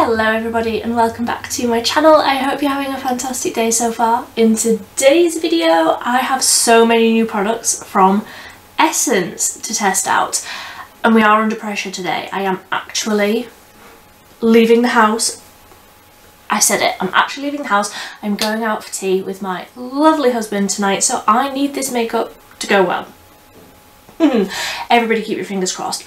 Hello everybody and welcome back to my channel. I hope you're having a fantastic day so far. In today's video I have so many new products from Essence to test out and we are under pressure today. I am actually leaving the house. I said it, I'm actually leaving the house. I'm going out for tea with my lovely husband tonight, so I need this makeup to go well. Everybody keep your fingers crossed.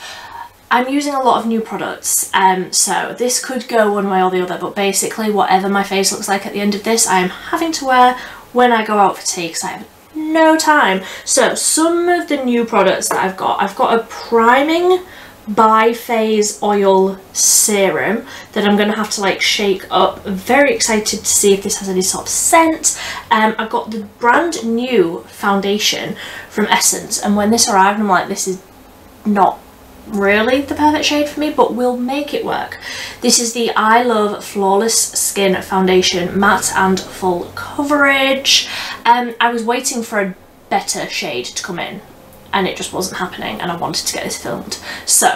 I'm using a lot of new products, so this could go one way or the other, but basically whatever my face looks like at the end of this I am having to wear when I go out for tea because I have no time. So some of the new products that I've got a priming bi-phase oil serum that I'm going to have to like shake up. I'm very excited to see if this has any sort of scent. I've got the brand new foundation from Essence, and when this arrived I'm like, this is not really the perfect shade for me, but we'll make it work. This is the I Love Flawless Skin Foundation Matte and Full Coverage. I was waiting for a better shade to come in and it just wasn't happening and I wanted to get this filmed, so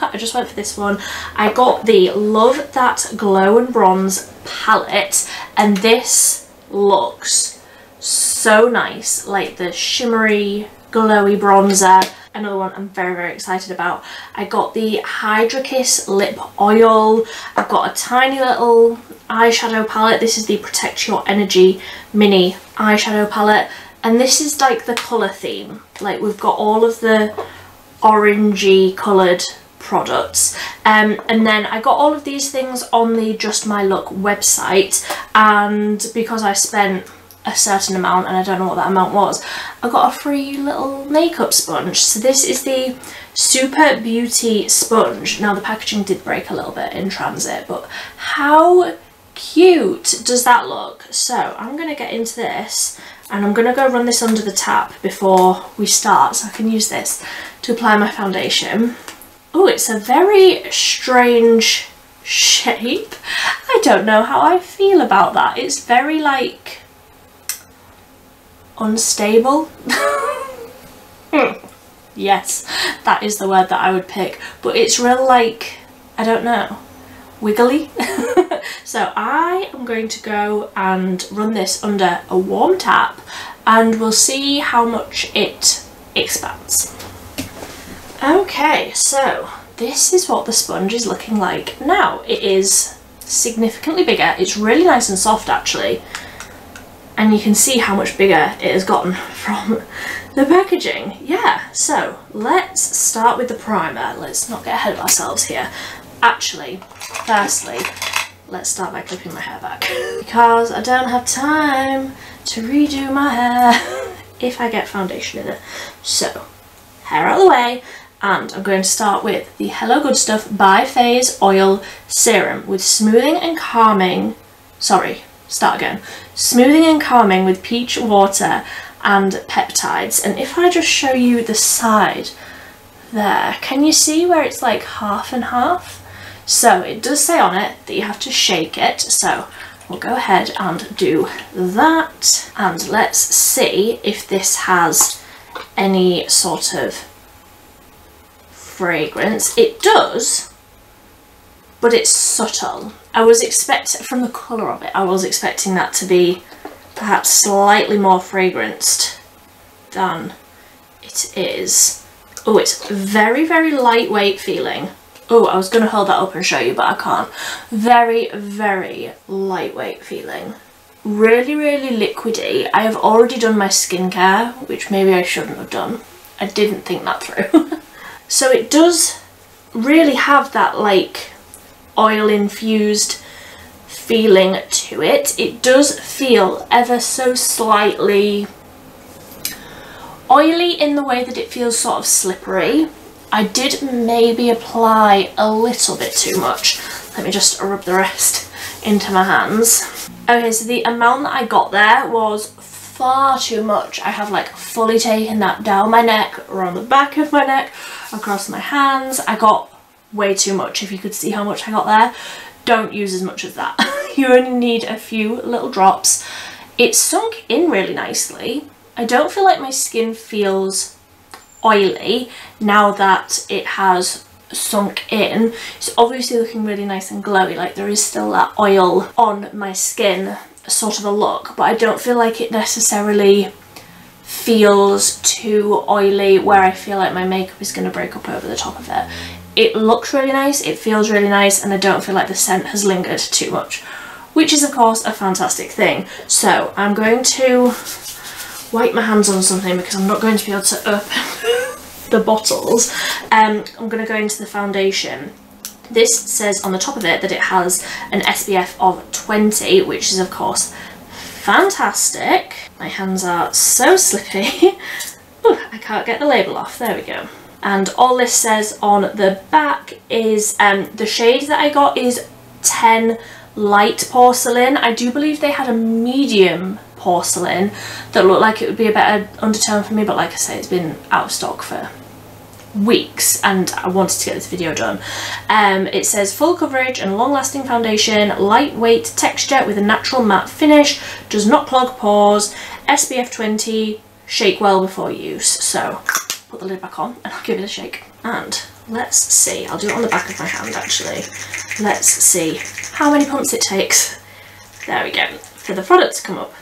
I just went for this one. I got the Love That Glow and Bronze palette and this looks so nice, like the shimmery glowy bronzer. Another one I'm very excited about. I got the Hydra Kiss lip oil. I've got a tiny little eyeshadow palette. This is the Protect Your Energy mini eyeshadow palette, and this is like the colour theme. Like we've got all of the orangey coloured products, and then I got all of these things on the Just My Look website, and because I spent a certain amount and I don't know what that amount was, I got a free little makeup sponge. So this is the Super Beauty sponge. Now the packaging did break a little bit in transit, but how cute does that look? So I'm going to get into this and I'm going to go run this under the tap before we start so I can use this to apply my foundation. Oh, it's a very strange shape. I don't know how I feel about that. It's very like unstable. Yes, that is the word that I would pick, but it's real like, I don't know, wiggly. So I am going to go and run this under a warm tap and we'll see how much it expands. Okay, so this is what the sponge is looking like now. It is significantly bigger. It's really nice and soft actually. And you can see how much bigger it has gotten from the packaging. Yeah, so let's start with the primer. Let's not get ahead of ourselves here. Actually, firstly, let's start by clipping my hair back because I don't have time to redo my hair if I get foundation in it. So, hair out of the way, and I'm going to start with the Hello Good Stuff Bi-Phase Oil Serum with smoothing and calming, smoothing and calming with peach water and peptides. And if I just show you the side there, can you see where it's like half and half? So it does say on it that you have to shake it, so we'll go ahead and do that, and let's see if this has any sort of fragrance. It does, but it's subtle. I was expecting, from the colour of it, I was expecting that to be perhaps slightly more fragranced than it is. Oh, it's very lightweight feeling. Oh, I was going to hold that up and show you, but I can't. Very lightweight feeling. Really liquidy. I have already done my skincare, which maybe I shouldn't have done. I didn't think that through. So it does really have that like oil infused feeling to it. It does feel ever so slightly oily in the way that it feels sort of slippery. I did maybe apply a little bit too much. Let me just rub the rest into my hands. Okay, so the amount that I got there was far too much. I have like fully taken that down my neck, around the back of my neck, across my hands. I got way too much. If you could see how much I got there, don't use as much as that. You only need a few little drops. It's sunk in really nicely. I don't feel like my skin feels oily now that it has sunk in. It's obviously looking really nice and glowy, like there is still that oil on my skin sort of a look, but I don't feel like it necessarily feels too oily where I feel like my makeup is going to break up over the top of it. It looks really nice, it feels really nice, and I don't feel like the scent has lingered too much, which is of course a fantastic thing. So I'm going to wipe my hands on something because I'm not going to be able to open the bottles. I'm going to go into the foundation. This says on the top of it that it has an SPF of 20, which is of course fantastic. My hands are so slippy. Ooh, I can't get the label off. There we go. And all this says on the back is the shade that I got is 10 light porcelain. I do believe they had a medium porcelain that looked like it would be a better undertone for me, but like I say, it's been out of stock for weeks and I wanted to get this video done. It says full coverage and long-lasting foundation, lightweight texture with a natural matte finish, does not clog pores, SPF 20, shake well before use. So put the lid back on and I'll give it a shake. And let's see, I'll do it on the back of my hand actually. Let's see how many pumps it takes. There we go, for the product to come up.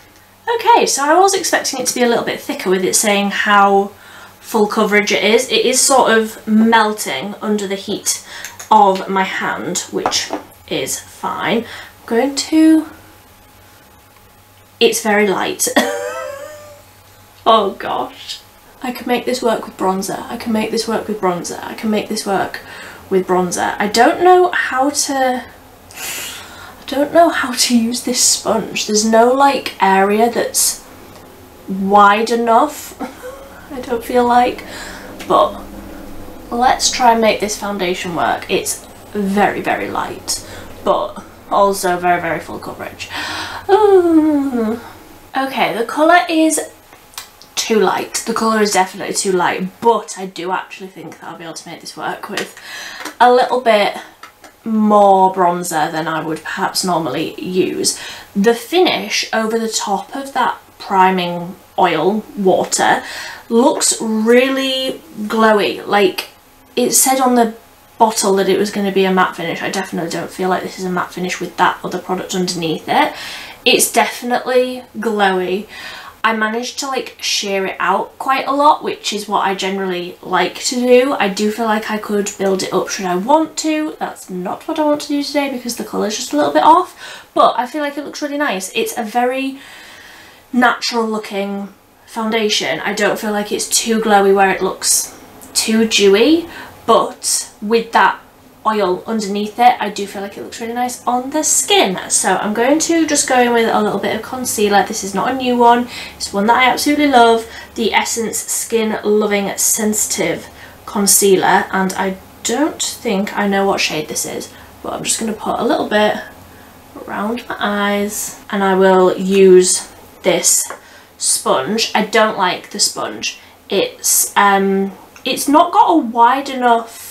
Okay, so I was expecting it to be a little bit thicker with it saying how full coverage it is. It is sort of melting under the heat of my hand, which is fine. I'm going to... It's very light. Oh gosh. I can make this work with bronzer. I can make this work with bronzer. I can make this work with bronzer. I don't know how to use this sponge. There's no like area that's wide enough. I don't feel like, but let's try and make this foundation work. It's very, very light, but also very, very full coverage. Ooh. Okay, the colour is too light. The colour is definitely too light, but I do actually think that I'll be able to make this work with a little bit more bronzer than I would perhaps normally use. The finish over the top of that priming oil water looks really glowy. Like it said on the bottle that it was going to be a matte finish. I definitely don't feel like this is a matte finish with that other product underneath it. It's definitely glowy. I managed to like sheer it out quite a lot, which is what I generally like to do. I do feel like I could build it up should I want to. That's not what I want to do today because the colour is just a little bit off, but I feel like it looks really nice. It's a very natural looking foundation. I don't feel like it's too glowy where it looks too dewy, but with that oil underneath it, I do feel like it looks really nice on the skin. So I'm going to just go in with a little bit of concealer. This is not a new one, it's one that I absolutely love, the Essence Skin Loving Sensitive Concealer, and I don't think I know what shade this is, but I'm just going to put a little bit around my eyes and I will use this sponge. I don't like the sponge. It's not got a wide enough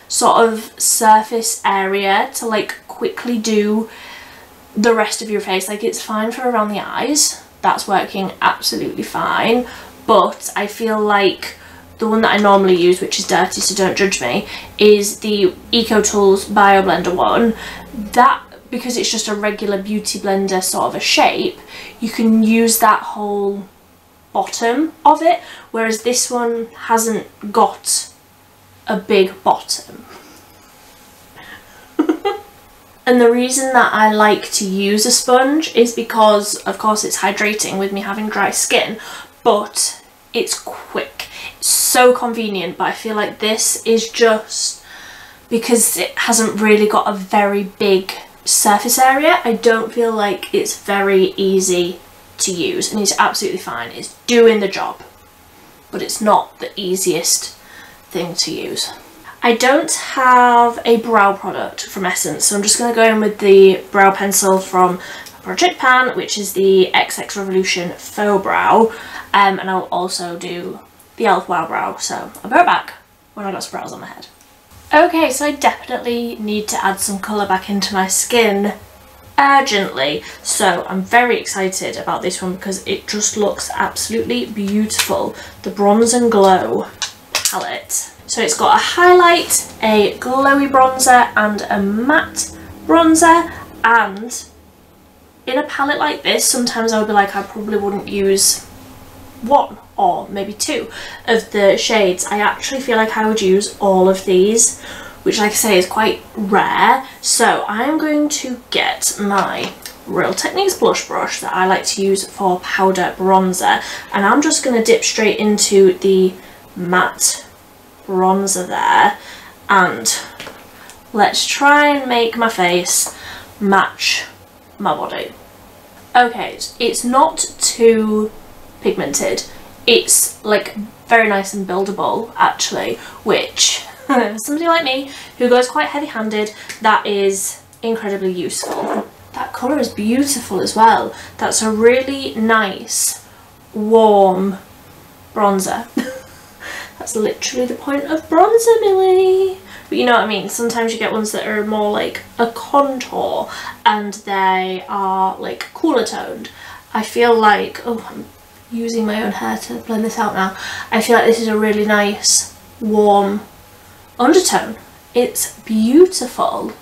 sort of surface area to like quickly do the rest of your face. Like it's fine for around the eyes, that's working absolutely fine, but I feel like the one that I normally use, which is dirty so don't judge me, is the EcoTools Bio Blender one. That, because it's just a regular beauty blender sort of a shape, you can use that whole bottom of it, whereas this one hasn't got a big bottom. And the reason that I like to use a sponge is because of course it's hydrating with me having dry skin, but it's quick. It's so convenient, but I feel like this is just because it hasn't really got a very big surface area. I don't feel like it's very easy to use, and it's absolutely fine. It's doing the job, but it's not the easiest thing to use. I don't have a brow product from Essence, so I'm just going to go in with the brow pencil from Project Pan, which is the XX Revolution Faux Brow, and I'll also do the e.l.f. Wow Brow, so I'll be right back when I've got some brows on my head. Okay, so I definitely need to add some colour back into my skin urgently, so I'm very excited about this one because it just looks absolutely beautiful. The Bronze and Glow palette. So it's got a highlight, a glowy bronzer and a matte bronzer, and in a palette like this, sometimes I would be like, I probably wouldn't use one or maybe two of the shades. I actually feel like I would use all of these, which, like I say, is quite rare. So I'm going to get my Real Techniques blush brush that I like to use for powder bronzer, and I'm just going to dip straight into the matte bronzer there, and let's try and make my face match my body. Okay, it's not too pigmented, it's like very nice and buildable actually, which somebody like me who goes quite heavy-handed, that is incredibly useful. That colour is beautiful as well. That's a really nice warm bronzer. That's literally the point of bronzer, Milli. But you know what I mean, sometimes you get ones that are more like a contour and they are like cooler toned. I feel like, oh, I'm using my own hair to blend this out now. I feel like this is a really nice warm undertone. It's beautiful.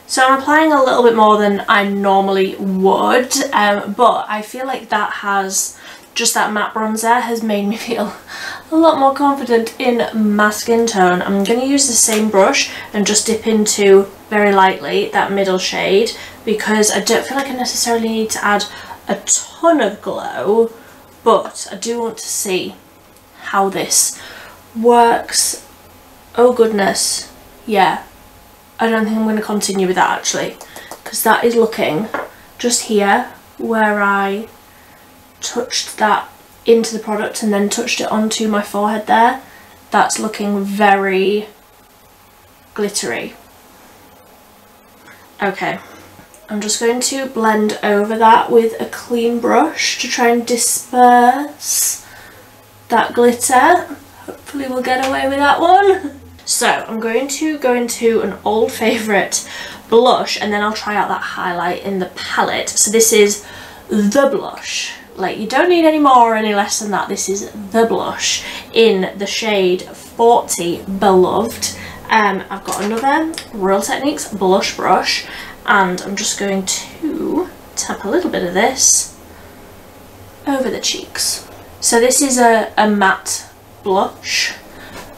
So I'm applying a little bit more than I normally would, but I feel like that has, just that matte bronzer has made me feel a lot more confident in my skin tone. I'm going to use the same brush and just dip into, very lightly, that middle shade, because I don't feel like I necessarily need to add a ton of glow, but I do want to see how this works. Oh goodness, yeah. I don't think I'm going to continue with that actually, because that is looking, just here where I touched that into the product and then touched it onto my forehead there, that's looking very glittery. Okay, I'm just going to blend over that with a clean brush to try and disperse that glitter. Hopefully we'll get away with that one. So I'm going to go into an old favourite blush, and then I'll try out that highlight in the palette. So this is the blush. Like, you don't need any more or any less than that. This is the blush in the shade 40 Beloved. I've got another Real Techniques blush brush, and I'm just going to tap a little bit of this over the cheeks. So this is a matte blush,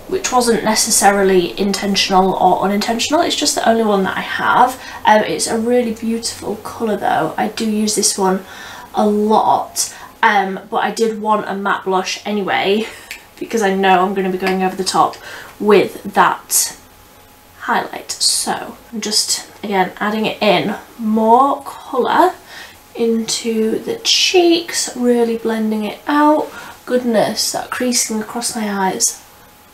which wasn't necessarily intentional or unintentional, it's just the only one that I have. It's a really beautiful colour though. I do use this one a lot, but I did want a matte blush anyway, because I know I'm going to be going over the top with that highlight. So I'm just, again, adding it in, more colour into the cheeks, really blending it out. Goodness, that creasing across my eyes.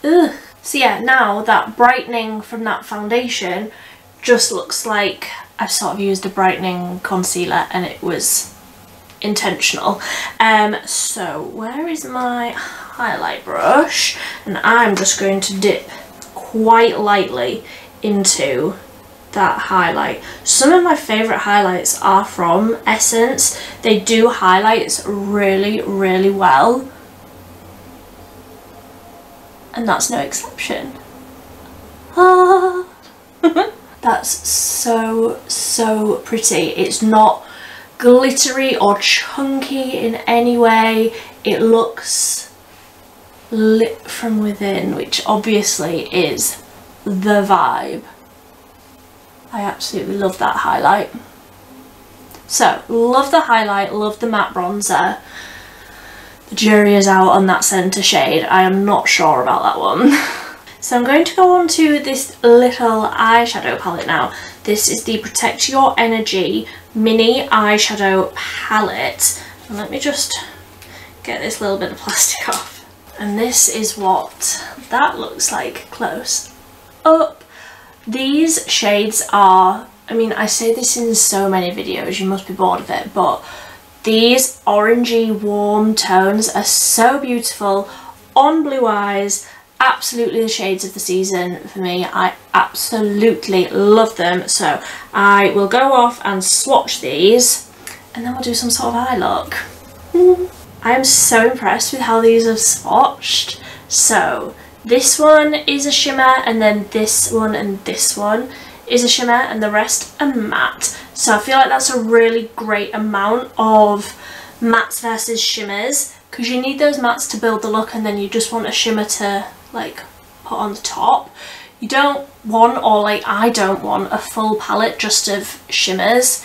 Ugh. So yeah, now that brightening from that foundation just looks like I've sort of used a brightening concealer and it was intentional. So where is my highlight brush? And I'm just going to dip quite lightly into that highlight. Some of my favourite highlights are from Essence. They do highlights really, really well, and that's no exception. Ah. That's so pretty. It's not glittery or chunky in any way. It looks lit from within, which obviously is the vibe. I absolutely love that highlight. So, love the highlight, love the matte bronzer. The jury is out on that centre shade. I am not sure about that one. So I'm going to go on to this little eyeshadow palette now. This is the Protect Your Energy mini eyeshadow palette. And let me just get this little bit of plastic off. And this is what that looks like close up. These shades are, I mean, I say this in so many videos, you must be bored of it, but these orangey warm tones are so beautiful on blue eyes. Absolutely the shades of the season for me. I absolutely love them. So I will go off and swatch these and then we'll do some sort of eye look. I am so impressed with how these have swatched. So this one is a shimmer, and then this one and this one is a shimmer, and the rest are matte. So I feel like that's a really great amount of mattes versus shimmers, because you need those mattes to build the look, and then you just want a shimmer to like put on the top. You don't want, or like I don't want, a full palette just of shimmers.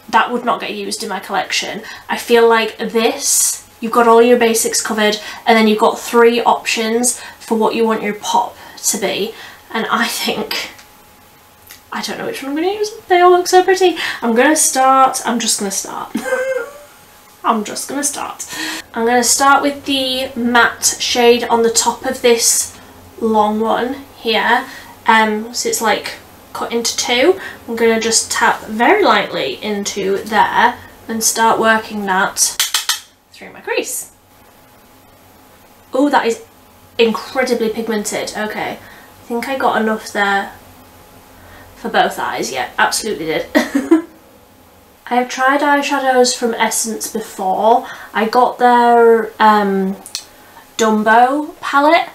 That would not get used in my collection. I feel like this, you've got all your basics covered, and then you've got 3 options for what you want your pop to be. And I think, I don't know which one I'm going to use. They all look so pretty. I'm just going to start. I'm going to start with the matte shade on the top of this long one here. So it's like cut into 2. I'm going to just tap very lightly into there and start working that through my crease. Oh, that is incredibly pigmented. Okay, I think I got enough there for both eyes. Yeah, absolutely did. I have tried eyeshadows from Essence before. I got their Dumbo palette,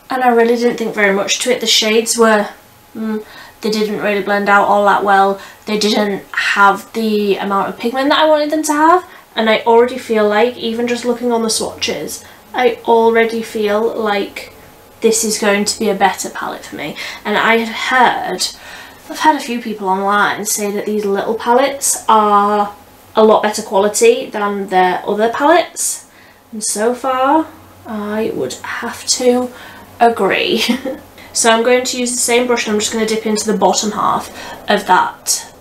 and I really didn't think very much to it. The shades were, they didn't really blend out all that well. They didn't have the amount of pigment that I wanted them to have, and I already feel like, even just looking on the swatches, I already feel like this is going to be a better palette for me. And I've had a few people online say that these little palettes are a lot better quality than their other palettes, and so far I would have to agree. So I'm going to use the same brush, and I'm just going to dip into the bottom half of that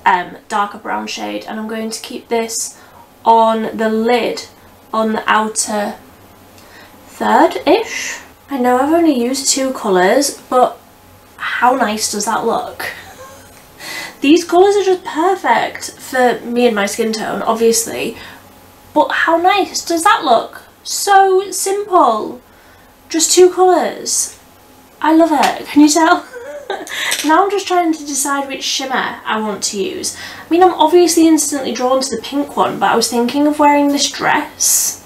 darker brown shade, and I'm going to keep this on the lid on the outer third-ish. I know I've only used 2 colours, but how nice does that look? These colours are just perfect for me and my skin tone, obviously, but how nice does that look? So simple. Just 2 colours. I love it. Can you tell? Now I'm just trying to decide which shimmer I want to use. I mean, I'm obviously instantly drawn to the pink one, but I was thinking of wearing this dress.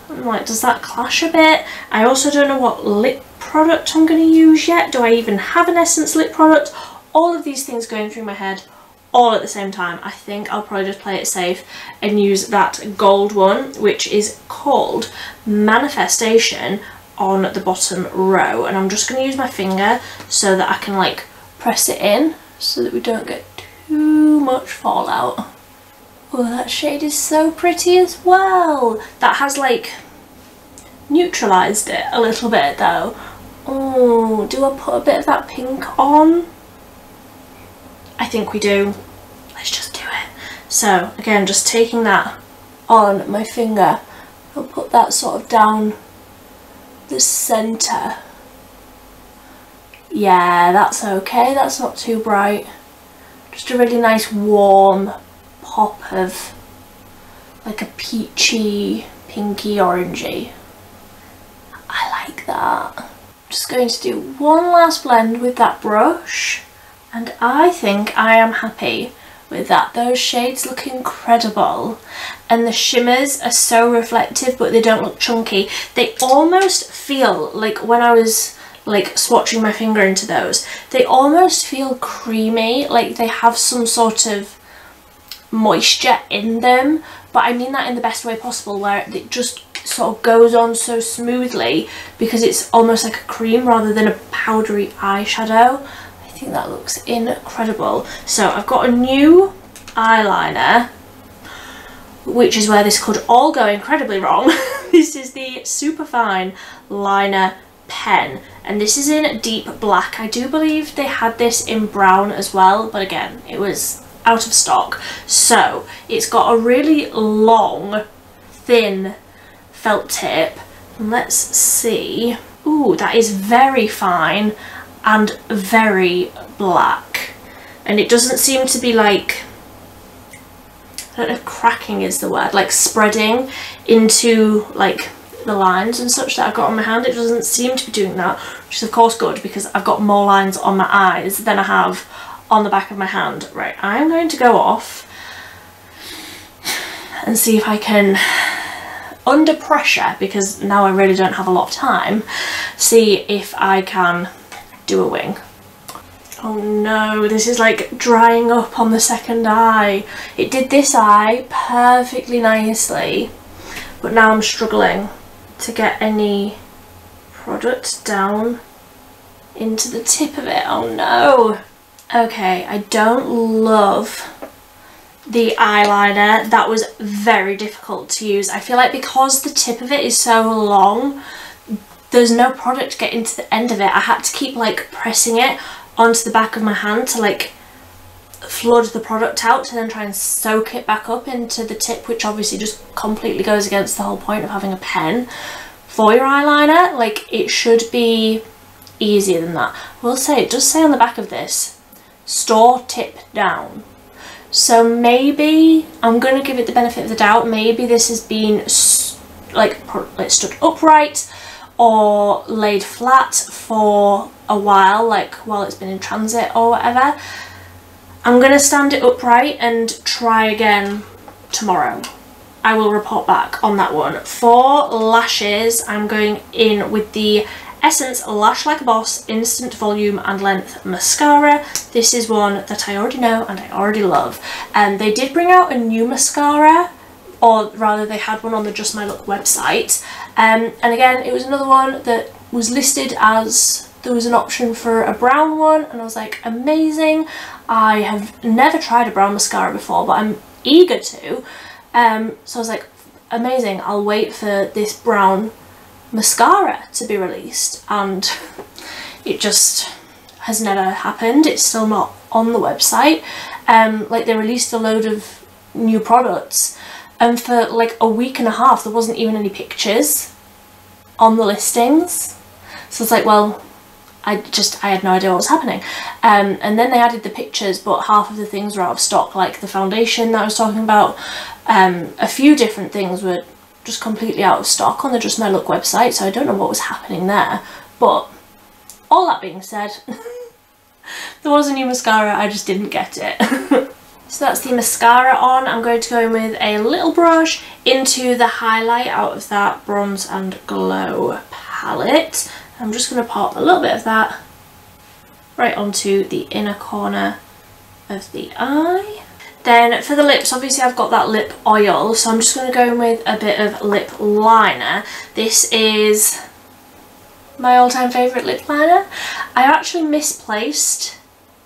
I'm like, does that clash a bit? I also don't know what lip product I'm going to use yet. Do I even have an Essence lip product? All of these things going through my head all at the same time. I think I'll probably just play it safe and use that gold one, which is called Manifestation, on the bottom row. And I'm just going to use my finger so that I can like press it in so that we don't get too much fallout. Oh, that shade is so pretty as well. That has like neutralised it a little bit though. Oh, do I put a bit of that pink on? I think we do. Let's just do it. So again, just taking that on my finger, I'll put that sort of down the centre. Yeah, that's okay. That's not too bright. Just a really nice warm pop of like a peachy, pinky, orangey. I like that. Just going to do one last blend with that brush, and I think I am happy with that. Those shades look incredible, and the shimmers are so reflective, but they don't look chunky. They almost feel like, when I was like swatching my finger into those, they almost feel creamy, like they have some sort of moisture in them, but I mean that in the best way possible, where it just sort of goes on so smoothly because it's almost like a cream rather than a powdery eyeshadow. I think that looks incredible. So I've got a new eyeliner, which is where this could all go incredibly wrong. This is the Superfine Liner Pen, and this is in deep black. I do believe they had this in brown as well, but again, it was out of stock. So it's got a really long, thin felt tip. Let's see. Ooh, that is very fine and very black, and it doesn't seem to be like, I don't know if cracking is the word, like spreading into like the lines and such that I've got on my hand. It doesn't seem to be doing that, which is of course good because I've got more lines on my eyes than I have on the back of my hand. Right, I'm going to go off and see if I can, under pressure, because now I really don't have a lot of time, see if I can do a wing. Oh no, this is like drying up on the second eye. It did this eye perfectly nicely, but now I'm struggling to get any product down into the tip of it. Oh no. Okay, I don't love the eyeliner. That was very difficult to use. I feel like because the tip of it is so long, there's no product getting to the end of it. I had to keep like pressing it onto the back of my hand to like flood the product out to then try and soak it back up into the tip, which obviously just completely goes against the whole point of having a pen for your eyeliner. Like, it should be easier than that. I will say, it does say on the back of this, store tip down. So maybe I'm going to give it the benefit of the doubt. Maybe this has been like stood upright or laid flat for a while, like while it's been in transit or whatever. I'm going to stand it upright and try again tomorrow. I will report back on that one. For lashes, I'm going in with the Essence Lash Like a Boss Instant Volume and Length Mascara. This is one that I already know and I already love. And they did bring out a new mascara, or rather they had one on the Just My Look website. And again, it was another one that was listed as there was an option for a brown one, and I was like, amazing. I have never tried a brown mascara before, but I'm eager to. So I was like, amazing, I'll wait for this brown mascara to be released, and it just has never happened. It's still not on the website. Like, they released a load of new products, and for like a week and a half there wasn't even any pictures on the listings. So it's like, well, I had no idea what was happening. And then they added the pictures, but half of the things were out of stock, like the foundation that I was talking about. A few different things were just completely out of stock on the Just My Look website, so I don't know what was happening there. But all that being said, there was a new mascara, I just didn't get it. So that's the mascara on. I'm going to go in with a little brush into the highlight out of that Bronze and Glow palette. I'm just going to pop a little bit of that right onto the inner corner of the eye. Then for the lips, obviously I've got that lip oil, so I'm just going to go in with a bit of lip liner. This is my all-time favourite lip liner. I actually misplaced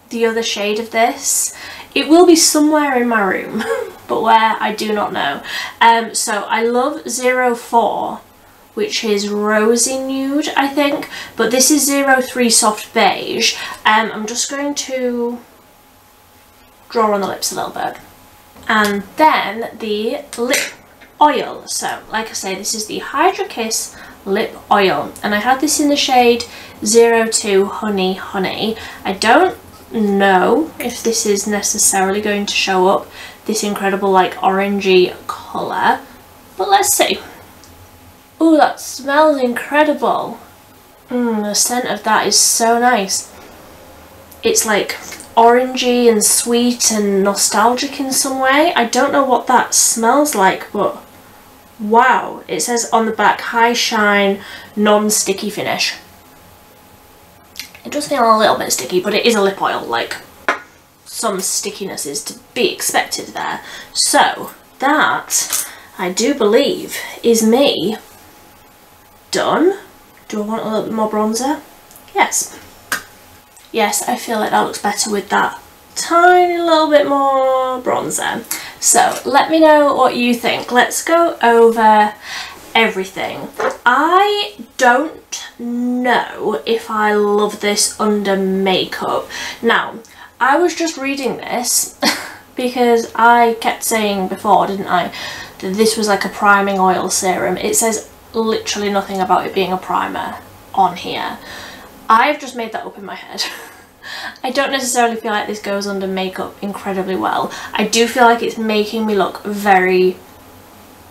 the other shade of this. It will be somewhere in my room, but where, I do not know. So I love 04, which is rosy nude, I think, but this is 03 soft beige. I'm just going to draw on the lips a little bit. And then the lip oil. So, like I say, this is the Hydra Kiss lip oil, and I had this in the shade 02 Honey Honey. I don't know if this is necessarily going to show up this incredible like orangey colour, but let's see. Oh, that smells incredible. The scent of that is so nice. It's like orangey and sweet and nostalgic in some way. I don't know what that smells like, but wow. It says on the back, high shine, non-sticky finish. It does feel a little bit sticky, but it is a lip oil, like some stickiness is to be expected there. So that, I do believe, is me done. Do I want a little bit more bronzer? Yes. Yes, I feel like that looks better with that tiny little bit more bronzer. So let me know what you think. Let's go over everything. I don't know if I love this under makeup. Now, I was just reading this because I kept saying before, didn't I, that this was like a priming oil serum. It says literally nothing about it being a primer on here. I've just made that up in my head. I don't necessarily feel like this goes under makeup incredibly well. I do feel like it's making me look very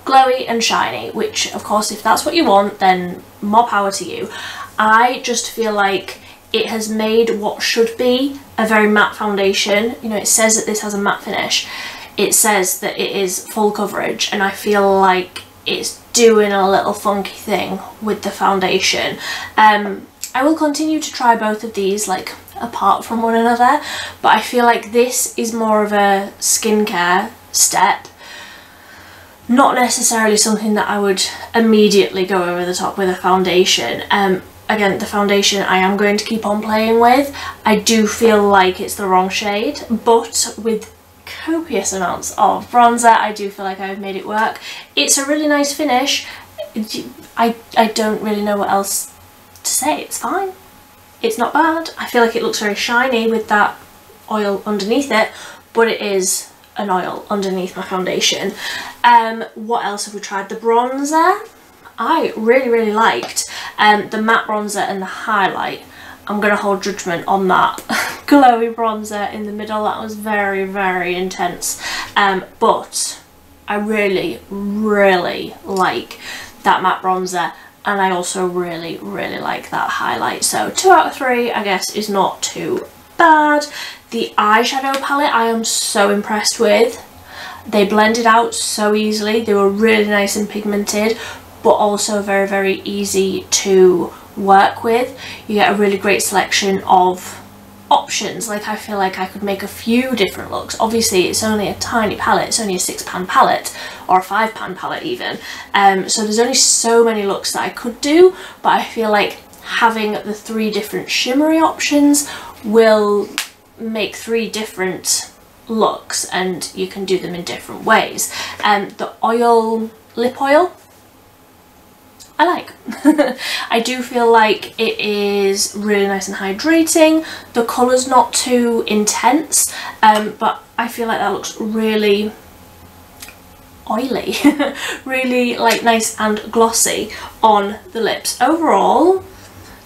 glowy and shiny, which of course if that's what you want, then more power to you. I just feel like it has made what should be a very matte foundation. You know, it says that this has a matte finish. It says that it is full coverage, and I feel like it's doing a little funky thing with the foundation. I will continue to try both of these like apart from one another, but I feel like this is more of a skincare step, not necessarily something that I would immediately go over the top with a foundation. Again, the foundation I am going to keep on playing with. I do feel like it's the wrong shade, but with copious amounts of bronzer I do feel like I've made it work. It's a really nice finish. I don't really know what else to say. It's fine. It's not bad. I feel like it looks very shiny with that oil underneath it, but it is an oil underneath my foundation. What else have we tried? The bronzer I really liked. The matte bronzer and the highlight. I'm going to hold judgment on that glowy bronzer in the middle. That was very intense. But I really like that matte bronzer, and I also really like that highlight. So 2 out of 3 I guess is not too bad. The eyeshadow palette I am so impressed with. They blended out so easily. They were really nice and pigmented, but also very easy to work with. You get a really great selection of options. Like, I feel like I could make a few different looks. Obviously it's only a tiny palette, it's only a £6 palette, or a £5 palette even, so there's only so many looks that I could do, but I feel like having the 3 different shimmery options will make 3 different looks, and you can do them in different ways. The lip oil I like. I do feel like it is really nice and hydrating. The colour's not too intense, but I feel like that looks really oily. Really like nice and glossy on the lips. Overall,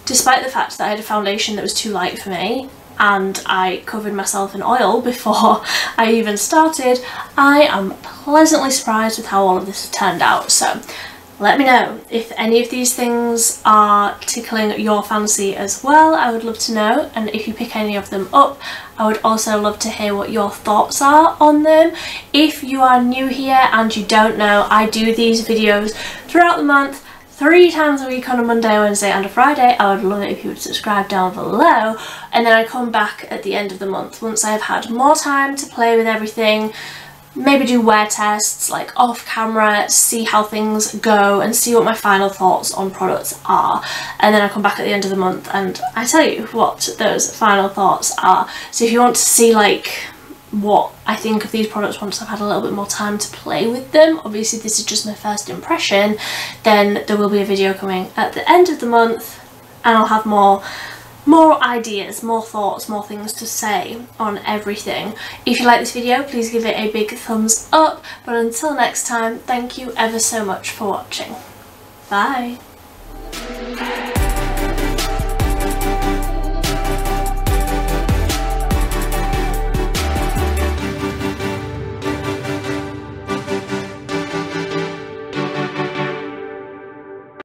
despite the fact that I had a foundation that was too light for me and I covered myself in oil before I even started, I am pleasantly surprised with how all of this has turned out. So let me know if any of these things are tickling your fancy as well. I would love to know, and if you pick any of them up, I would also love to hear what your thoughts are on them. If you are new here and you don't know, I do these videos throughout the month, 3 times a week on a Monday, Wednesday and a Friday. I would love it if you would subscribe down below, and then I come back at the end of the month once I've had more time to play with everything. Maybe do wear tests like off camera, see how things go and see what my final thoughts on products are, and then I come back at the end of the month and I tell you what those final thoughts are. So if you want to see like what I think of these products once I've had a little bit more time to play with them, obviously this is just my first impression, then there will be a video coming at the end of the month and I'll have more ideas, more thoughts, more things to say on everything. If you like this video, please give it a big thumbs up, but until next time, thank you ever so much for watching. Bye!